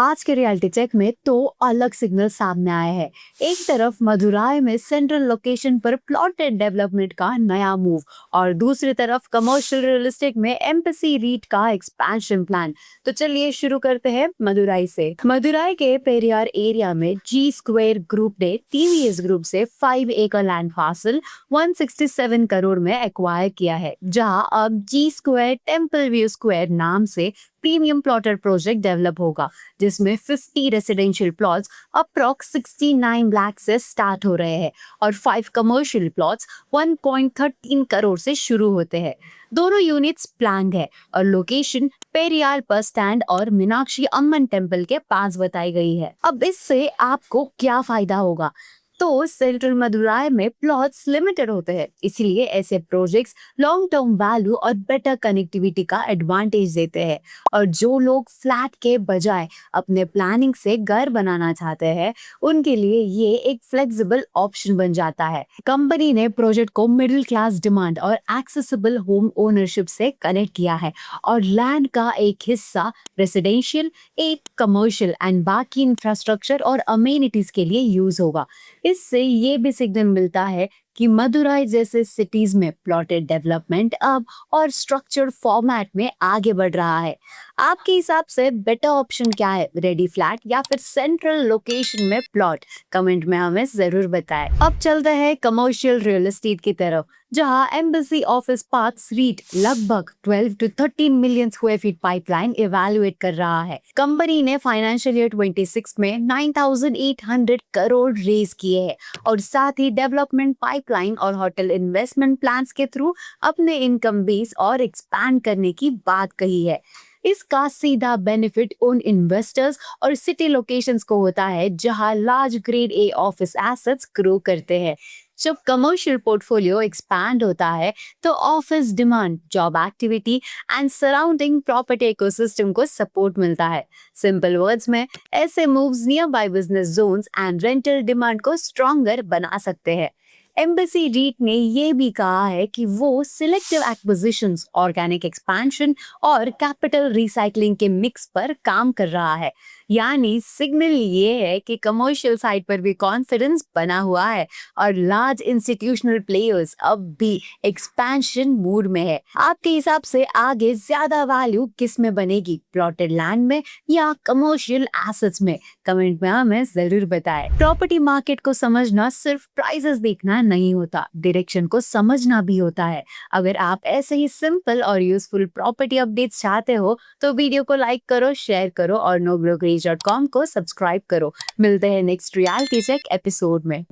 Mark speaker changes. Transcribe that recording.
Speaker 1: आज के reality check में तो अलग सिग्नल सामने आए हैं। एक तरफ मदुराई में सेंट्रल लोकेशन पर प्लॉटेड डेवलपमेंट का नया मूव और दूसरी तरफ कमर्शियल रियल एस्टेट में एम्बेसी रीट का एक्सपेंशन प्लान। तो चलिए शुरू करते हैं मदुराई से। मदुराई के पेरियार एरिया में जी स्क्वायर ग्रुप ने टीवीएस ग्रुप से 5 एकड़ लैंड पार्सल 167 करोड़ में एक्वायर किया है, जहां अब जी स्क्वायर टेम्पल व्यू स्क्वायर नाम से प्रीमियम प्लॉटर प्रोजेक्ट डेवलप होगा, जिसमें 50 रेसिडेंशियल प्लॉट्स अप्रॉक्स 69 लाख से स्टार्ट हो रहे हैं और 5 कमर्शियल प्लॉट्स 1.13 करोड़ से शुरू होते हैं। दोनों यूनिट्स प्लान्ड है और लोकेशन पेरियार बस स्टैंड और मीनाक्षी अम्मन टेम्पल के पास बताई गई है। अब इससे आपको क्या फायदा होगा? तो सेंट्रल मदुराई में प्लॉट्स लिमिटेड होते हैं, इसीलिए ऐसे प्रोजेक्ट्स लॉन्ग टर्म वैल्यू और बेटर कनेक्टिविटी का एडवांटेज देते हैं। और जो लोग फ्लैट के बजाय अपने प्लानिंग से घर बनाना चाहते हैं, उनके लिए ये एक फ्लेक्सिबल ऑप्शन बन जाता है। कंपनी ने प्रोजेक्ट को मिडिल क्लास डिमांड और एक्सेसिबल होम ओनरशिप से कनेक्ट किया है और लैंड का एक हिस्सा रेसिडेंशियल, एक कमर्शियल एंड बाकी इंफ्रास्ट्रक्चर और अमेनिटीज के लिए यूज होगा। इससे ये भी सिग्नल मिलता है कि मदुराई जैसे सिटीज में प्लॉटेड डेवलपमेंट अब और स्ट्रक्चर्ड फॉर्मेट में आगे बढ़ रहा है। आपके हिसाब से बेटर ऑप्शन क्या है, रेडी फ्लैट या फिर सेंट्रल लोकेशन में प्लॉट? कमेंट में हमें जरूर बताएं। अब चलते हैं कमर्शियल रियल एस्टेट की तरफ, जहां एम्बेसी ऑफिस पार्क्स रीट लगभग 12 to 13 million square feet pipeline evaluate कर रहा है। कंपनी ने फाइनेंशियल ईयर 26 में 9,800 करोड़ रेज किए हैं और साथ ही डेवलपमेंट पाइपलाइन और होटल इन्वेस्टमेंट प्लान्स के थ्रू अपने इनकम बेस और एक्सपैंड करने की बात कही है। इसका सीधा बेनिफिट उन इन्वेस्टर्स और सिटी लोकेशंस को होता है जहां large grade A office assets grow करते हैं। जब कमर्शियल पोर्टफोलियो एक्सपैंड होता है तो office demand, job activity and surrounding property ecosystem को सपोर्ट मिलता है। सिंपल वर्ड्स में, ऐसे moves nearby business zones and rental demand को स्ट्रॉन्गर बना सकते हैं। एम्बेसी रीट ने ये भी कहा है कि वो सिलेक्टिव एक्विजिशंस, ऑर्गेनिक एक्सपेंशन और कैपिटल रिसाइकलिंग के मिक्स पर काम कर रहा है। यानी सिग्नल ये है कि कमर्शियल साइड पर भी कॉन्फिडेंस बना हुआ है और लार्ज इंस्टीट्यूशनल प्लेयर्स अब भी एक्सपेंशन मूड में है। आपके हिसाब से आगे ज्यादा वैल्यू किस में बनेगी, प्लॉटेड लैंड में या कमर्शियल एसेट्स में? कमेंट में हमें जरूर बताएं। प्रॉपर्टी मार्केट को समझना सिर्फ प्राइसेस देखना नहीं होता, डायरेक्शन को समझना भी होता है। अगर आप ऐसे ही सिंपल और यूजफुल प्रॉपर्टी अपडेट्स चाहते हो तो वीडियो को लाइक करो, शेयर करो और nobrokerage.com को सब्सक्राइब करो। मिलते हैं नेक्स्ट रियलिटी चेक एपिसोड में।